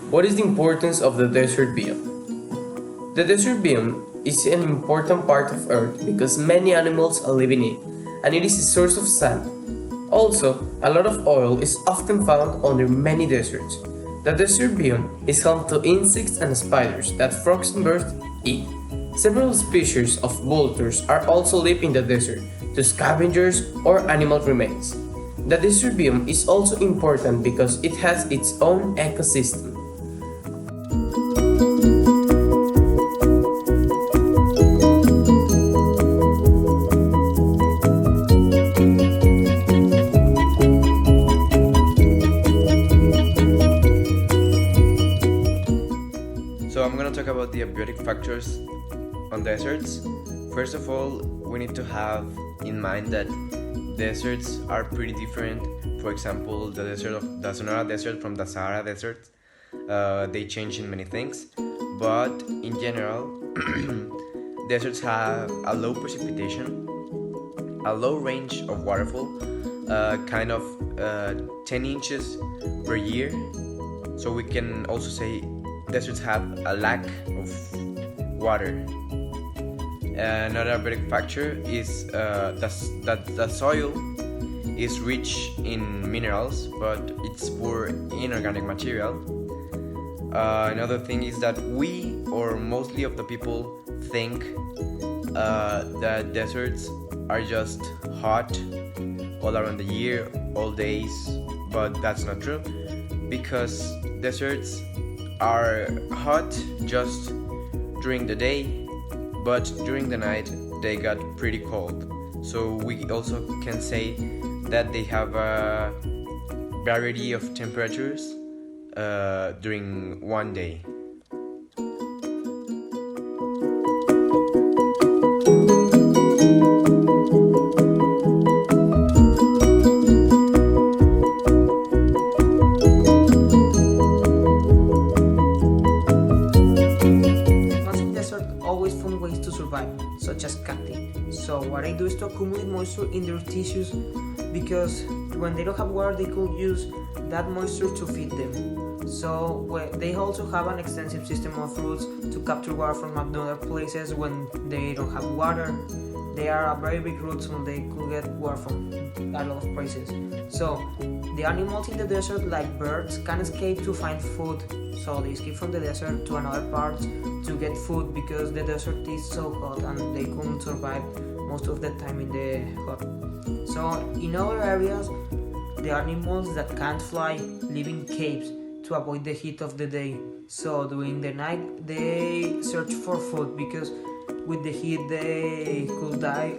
What is the importance of the desert biome? The desert biome is an important part of Earth because many animals are living in it, and it is a source of sand. Also, a lot of oil is often found under many deserts. The desert biome is home to insects and spiders that frogs and birds eat. Several species of vultures are also live in the desert, to scavengers or animal remains. The desert biome is also important because it has its own ecosystem. So I'm gonna talk about the abiotic factors on deserts. First of all, we need to have in mind that deserts are pretty different. For example, the desert of the Sonora Desert from the Sahara Desert, they change in many things. But in general, deserts have a low precipitation, a low range of waterfall, kind of 10 inches per year. So we can also say deserts have a lack of water. Another big factor is that the soil is rich in minerals, but it's poor in organic material. Another thing is that we, or mostly of the people, think that deserts are just hot all around the year, all days, but that's not true, because deserts are hot just during the day, but during the night they got pretty cold. So we also can say that they have a variety of temperatures during one day. Such as cacti. So what I do is to accumulate moisture in their tissues, because when they don't have water they could use that moisture to feed them. So they also have an extensive system of roots to capture water from other places when they don't have water. They are a very big roots and they could get water from a lot of places. So the animals in the desert, like birds, can escape to find food. So they escape from the desert to another part to get food, because the desert is so hot and they couldn't survive most of the time in the hot. So in other areas, the animals that can't fly live in caves to avoid the heat of the day. So during the night they search for food, because with the heat they could die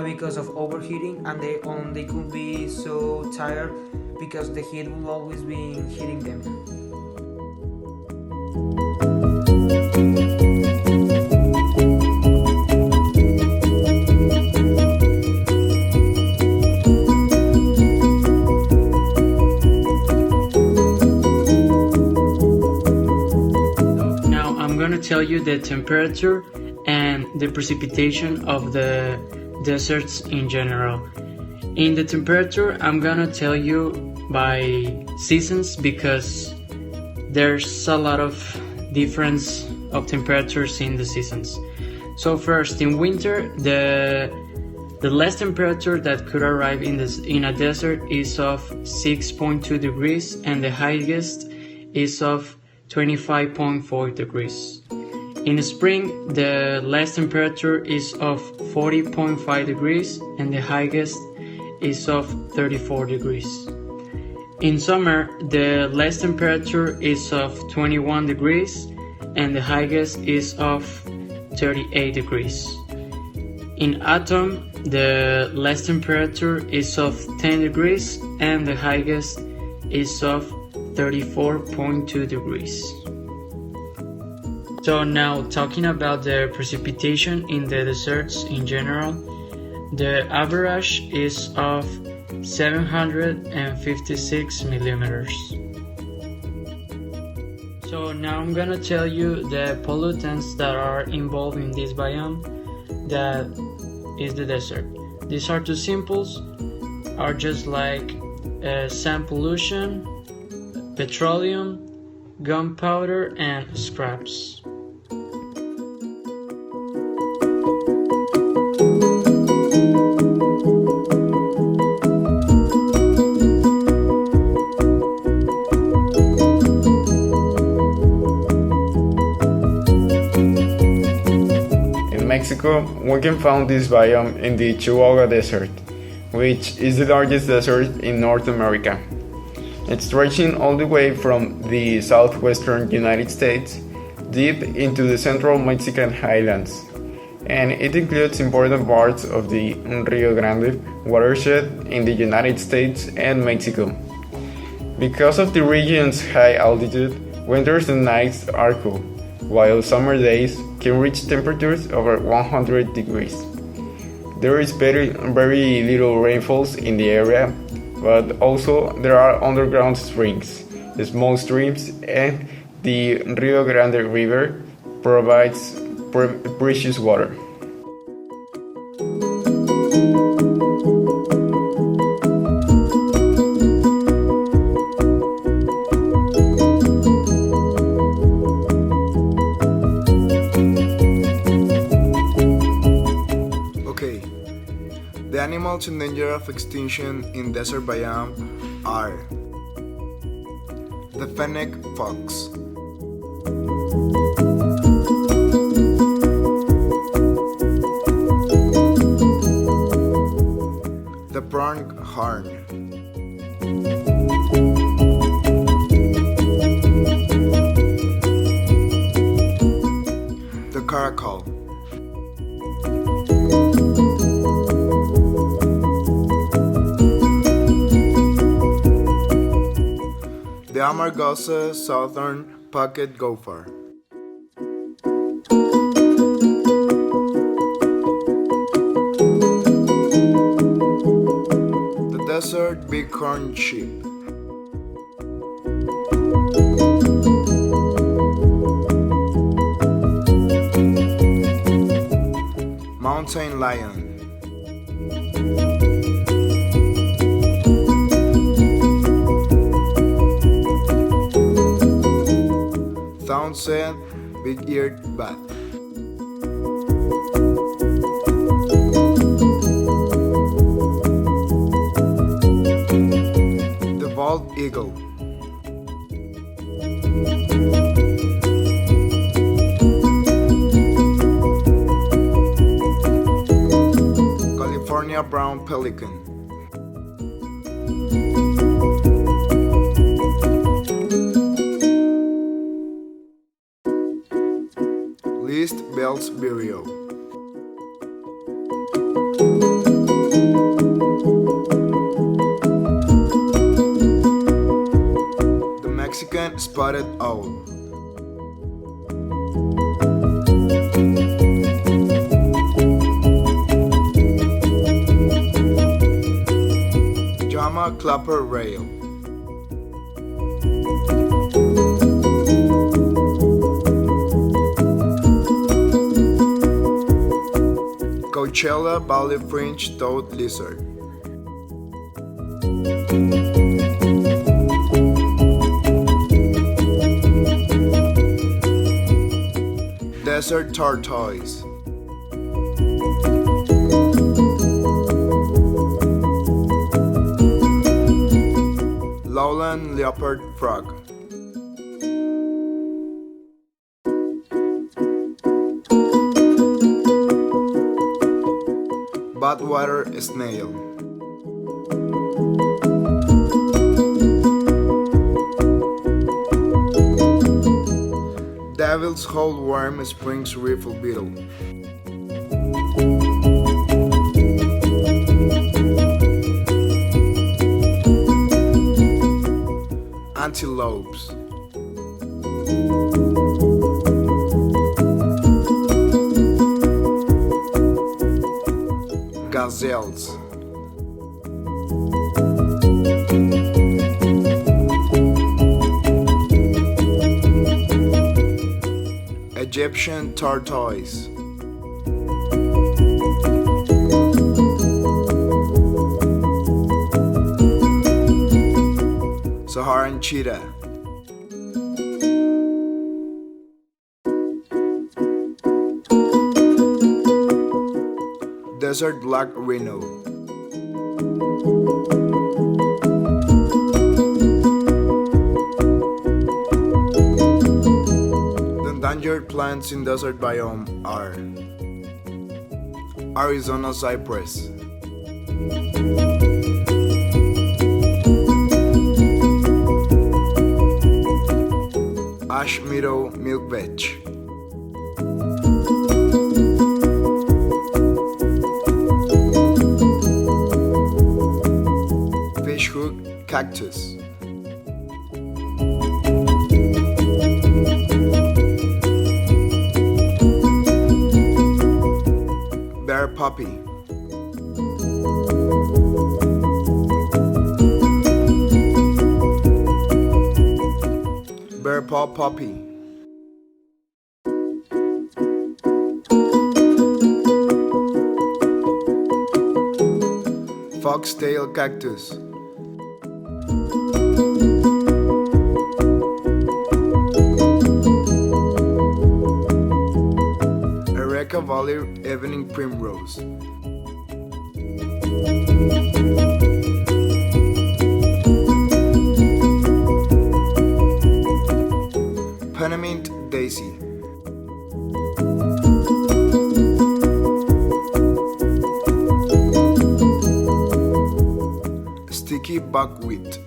because of overheating, and they could be so tired because the heat will always be hitting them. Now I'm gonna tell you the temperature and the precipitation of the deserts in general. In the temperature, I'm gonna tell you by seasons, because there's a lot of difference of temperatures in the seasons. So first, in winter, the less temperature that could arrive in a desert is of 6.2 degrees, and the highest is of 25.4 degrees. In spring, the less temperature is of 40.5 degrees, and the highest is of 34 degrees. In summer, the less temperature is of 21 degrees, and the highest is of 38 degrees. In autumn, the less temperature is of 10 degrees, and the highest is of 34.2 degrees. So now, talking about the precipitation in the deserts in general, the average is of 756 millimeters. So now I'm gonna tell you the pollutants that are involved in this biome, that is the desert. These are two simples, are just like sand pollution, petroleum, gunpowder, and scraps. In Mexico, we can find this biome in the Chihuahua Desert, which is the largest desert in North America. It's stretching all the way from the southwestern United States deep into the central Mexican highlands, and it includes important parts of the Rio Grande watershed in the United States and Mexico. Because of the region's high altitude, winters and nights are cool, while summer days can reach temperatures over 100 degrees. There is very little rainfalls in the area, but also there are underground springs, small streams, and the Rio Grande River provides precious water. The animals in danger of extinction in desert biome are the fennec fox, the pronghorn, the caracal, the Amargosa southern pocket gopher, the desert bighorn sheep, mountain lion, Townsend big-eared bat, the bald eagle, California brown pelican, least Bell's vireo, the Mexican spotted owl, Jama clapper rail, Coachella valley fringe toad lizard, desert tortoise, lowland leopard frog, badwater snail, devil's hole worm springs riffle beetle, antelopes, gazelles, Egyptian tortoise, Saharan cheetah, Desert black rhino. The endangered plants in desert biome are Arizona cypress, ash meadow milkvetch, fishhook cactus, bear poppy, bear paw poppy, foxtail cactus, Eureka Valley evening primrose, Pennamint daisy, sticky buckwheat,